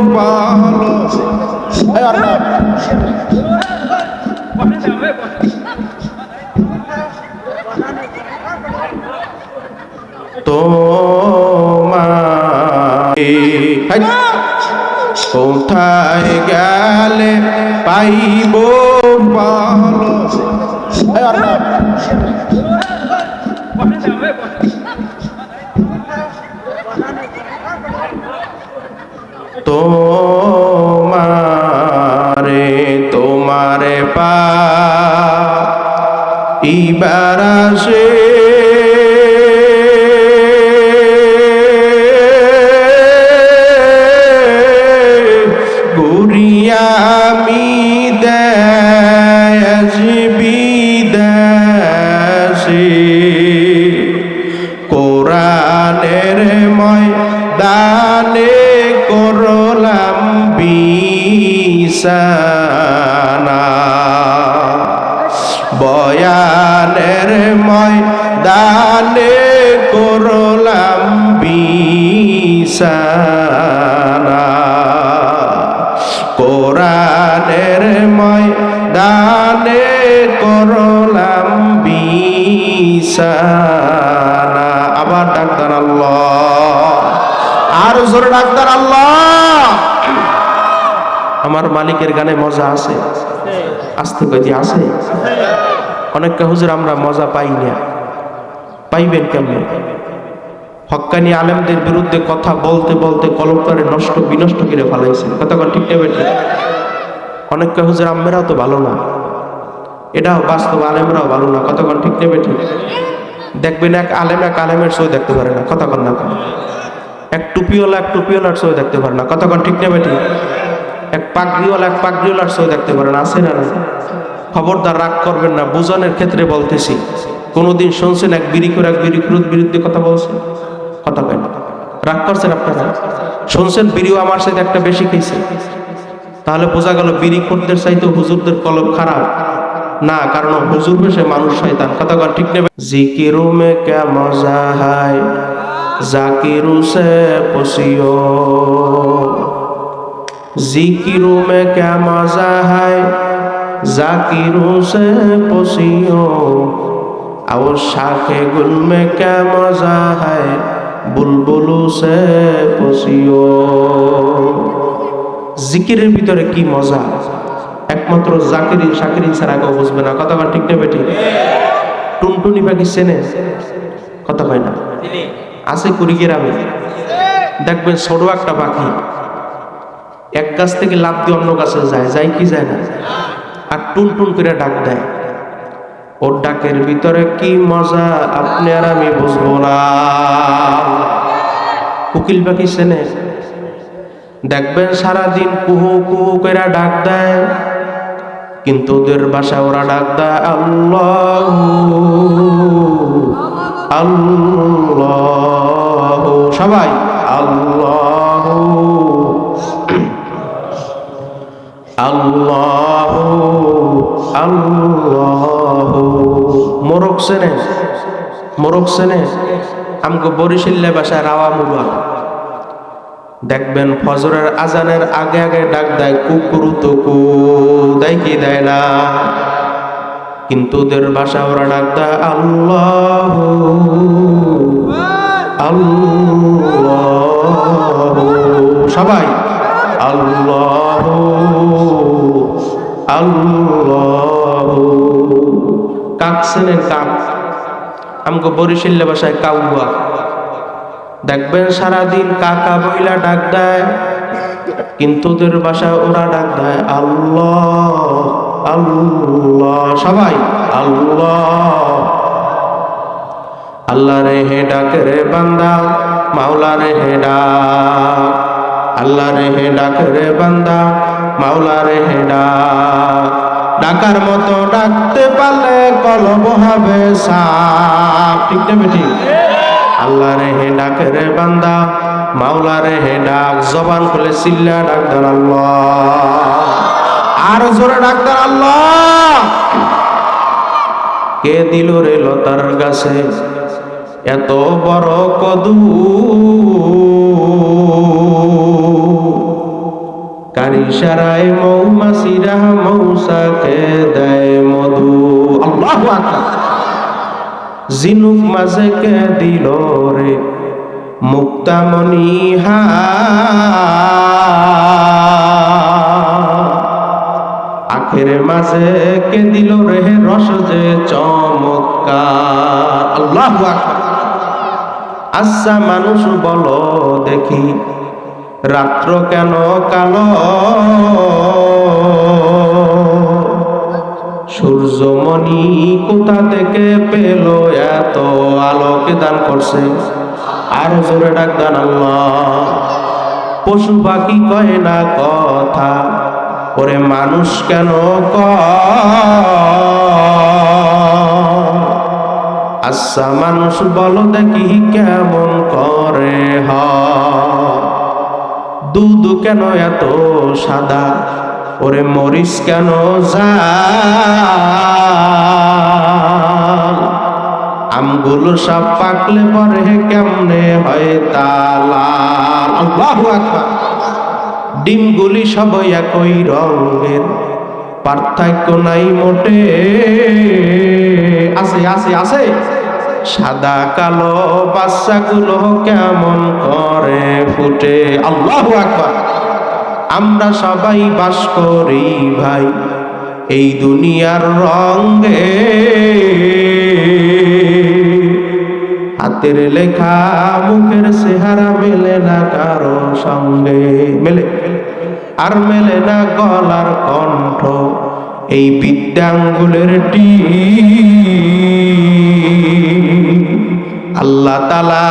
ভালো কোথায় গেলে পাইব ভালো তোমারে পাইবার আসে গুরিয়ামি দেশ বিদেশে কোরআনের ময়দানে করলাম বিছানা বয়ানের ময়দানে করলাম বিছানা কোরআনের ময়দানে করলাম বিছানা। আবার ডাক্তার আল্লাহ, আর জোরে ডাক্তার আল্লাহ। আমার মালিকের গানে মজা আছে, আস্তে কই আছে। অনেকটা হুজুর আমরা মজা পাই না, পাইবেন কেমনে? হক্কানি আলেমদের বিরুদ্ধে কথা বলতে বলতে কলমটারে নষ্ট বিনষ্ট করে ফেলাইছেন। কতক্ষণ ঠিক নেবে ঠিক। অনেকটা হুজুর আম্মেরাও তো ভালো না, এটাও বাস্তব, আলেমরাও ভালো না। কতক্ষণ ঠিক নেবে ঠিক। দেখবেন এক আলেমের ছবি দেখতে পারে না, কতক্ষণ না। এক টুপিওয়ালার ছবি দেখতে পারে না, কতক্ষণ ঠিক নেবে ঠিক। এক পাগড়িওয়ালার ছবি দেখতে পারে না, আছে না? খবরদার রাগ করবেন না, বুঝানোর ক্ষেত্রে বলতেছি। কোনদিন শুনছেন এক বিড়িখোর বিরুদ্ধে কথা বলছে? কথা কয় না, রাগ করছেন আপনারা? শুনছেন বিড়িও আমার সাথে একটা বেশি খেয়েছে, তাহলে বোঝা গেল বিড়িখোরদের চাইতে হুজুরদের কলম খারাপ না, কারণ হুজুর বেশে মানুষ শয়তান। কথা কয় ঠিক নেবে। জিকিরু মে ক্যা মজা হায় জাকিরু সে পসিও, জিকিরু মে ক্যা মজা হায় জাকিরু সে পসিও, और शाखे गुल में क्या मजा है बुलबुलू से पसियो। জিকিরের ভিতরে কি মজা, একমাত্র জাকিরিন শাকিরিন ছাড়া কেউ বুঝবে না। কথা কয় ঠিক নেবে ঠিক। টুনটুনি পাখি চেনে? কথা কয় না, আছে কুড়িগ্রামে। দেখবেন ছোট একটা পাখি এক গাছ থেকে লাফ দিয়ে অন্য গাছে যায় কি যায় না, আর টুনটুন করে ডাক দেয়। ওর ডাকের ভিতরে কি মজা আপনি আর আমি বুঝবো না। কোকিল পাখি চেনে? দেখবেন সারাদিন কুহু কুহু করে ডাক দেয়, কিন্তু ওদের বাসা ওরা ডাক দেয় আল্লাহ আল্লাহ। সবাই আল্লাহ আল্লাহ আল্লাহ। মোরগ চেনে? আমগো বরিশাল্লা বাসায় রাওয়া মুবা। দেখবেন ফজরের আজানের আগে আগে ডাক দেয় কুকুরু তো কু, দেয় কি দেয় না, কিন্তু ওদের বাসা ওরা ডাক দেয় আল্লাহ আল্লাহ। সবাই আল্লাহ আল্লাহ। কাক চেনেন? কাক আমগো বরিশাল্লা বাসায় কাউয়া। দেখবেন সারাদিন কাকা বইলা ডাক দেয়, কিন্তু ওদের বাসায় ওরা ডাক দেয় আল্লাহ আল্লাহ। সবাই আল্লাহ। আল্লাহ রে হে ডাক রে বান্দা, মাওলা রে হে ডাক, আল্লাহ রে হে ডাক রে বান্দা, মাওলা রে হে ডাক। ডাকার মতো ডাকতে পারলে কলব হবে সাফ। ঠিক না বেটি? আল্লাহ রে হে ডাক রে বান্দা, মাওলা রে হে ডাক। জবান খুলে চিল্লা ডাক্তার আল্লাহ, আর জোরে ডাক্তার আল্লাহ। কে দিল রে লতার গাছে এত বড় কদু, কার ইশারায় মৌমাছিরা মৌসাকে দেয় মধু। আল্লাহু আকবার। জিনুক মাঝে কে দিল রে মুক্তামণি হা, আখের মাঝে কে দিল রে রস যে চমৎকার। আল্লাহু আকবার। আচ্ছা মানুষ বলো দেখি রাত্র কেন কালো, সূর্যমণি কোথা থেকে পেল এত আলোকে দান করছে। আর জোরে ডাক দেন আল্লাহ। পশু পাখি কয় না কথা, ওরে মানুষ কেন আচ্ছা মানুষ বলো দেখি কেমন করে দুধ কেন এত সাদা, ওরে মরিচ কেন জাল, আমগুলো সব পাকলে পরে কেমনে হয় তালাল। আল্লাহু আকবার। ডিমগুলি সব একই রঙের, পার্থক্য নাই মোটে। আছে আছে আছে। সাদা কালো বাচ্চাগুলো কেমন করে ফুটে। আল্লাহু আকবার। আমরা সবাই বাস করি ভাই এই দুনিয়ার রঙে, হাতের লেখা মুখের চেহারা মেলে না কারো সঙ্গে। মেলে আর মেলে না গলার কণ্ঠ এই বিদ্যাঙ্গুলের টি। আল্লাহ তাআলা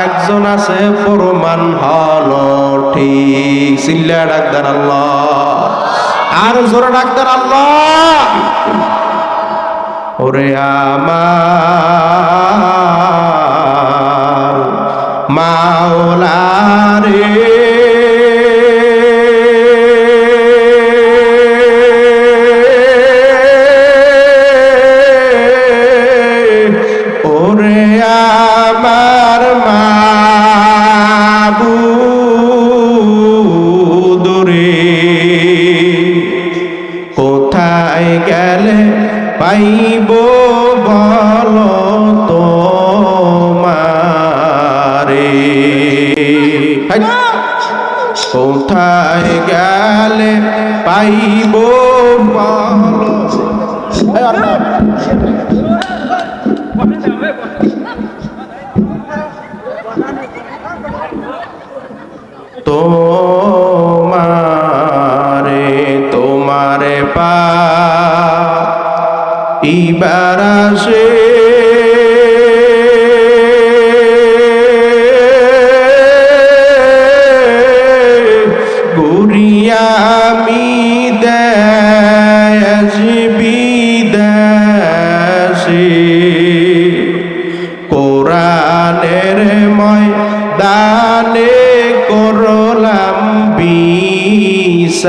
একজন আছে প্রমাণ হলো ঠিক। চিল্লা ডাক দেন আল্লাহ। আর জোরে ডাক দেন আল্লাহ। ওরে আমার মাওলা রে, ওরে আমার মাবুদ রে, কোথায় গেলে পাইব বলো তোমারে, কোথায় গেলে পাইব বলো তোমারে। তোমারে পাইবার আসে গুরিয়ামি দেশ বিদেশে, কোরআনের ময়দানে করলাম বিছানা,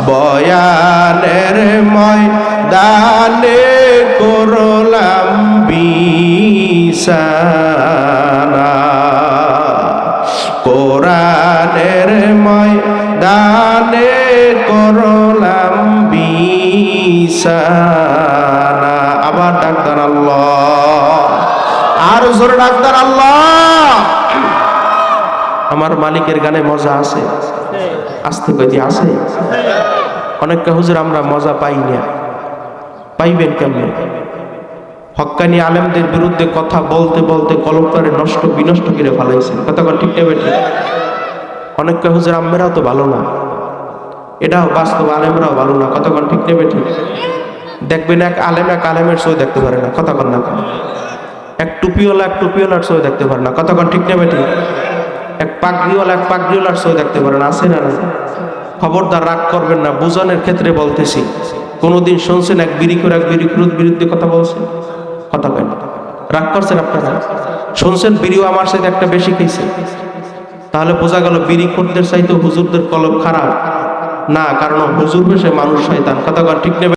বয়ানের ময়দানে করলাম বিছানা, কোরআনের ময়দানে করলাম বিছানা। আবার ডাক্তার আল্লাহ। আর জোরে ডাক্তার আল্লাহ। আমার মালিকের গানে মজা আছে। আসতে কই আছে। অনেকটা হুজুর আমরা মজা পাই না। পাইবেন কেমনে? হক্কানি আলেমদের বিরুদ্ধে কথা বলতে বলতে কলমটারে নষ্ট বিনষ্ট করে ফেলাইছেন। কথা ঠিক নেবে ঠিক। অনেকটা হুজুর আম্মেরাও তো ভালো না, এটাও বাস্তব। আলেমরাও ভালো না। কথা ঠিক নেবে ঠিক। দেখবেন এক আলেমের ছবি দেখতে পারে না। কথা না। এক টুপিওয়ালার ছবি দেখতে পারে না। কথা ঠিক নেবে ঠিক। এক পাগড়িওয়ালার ছবি দেখতে পারে না। আছে না? খবরদার রাগ করবেন না, বুঝানোর ক্ষেত্রে বলতেছি। কোনদিন শুনছেন এক বিড়িখোর বিরুদ্ধে কথা বলছে? কথা কেন রাগ করছেন আপনারা? শুনছেন বিড়িও আমার সাথে একটা বেশি খেয়েছে, তাহলে বোঝা গেল বিড়িখোরদের চাইতে হুজুরদের কলম খারাপ না, কারণ হুজুর বেশে মানুষ শয়তান। কথা ঠিক নেবে।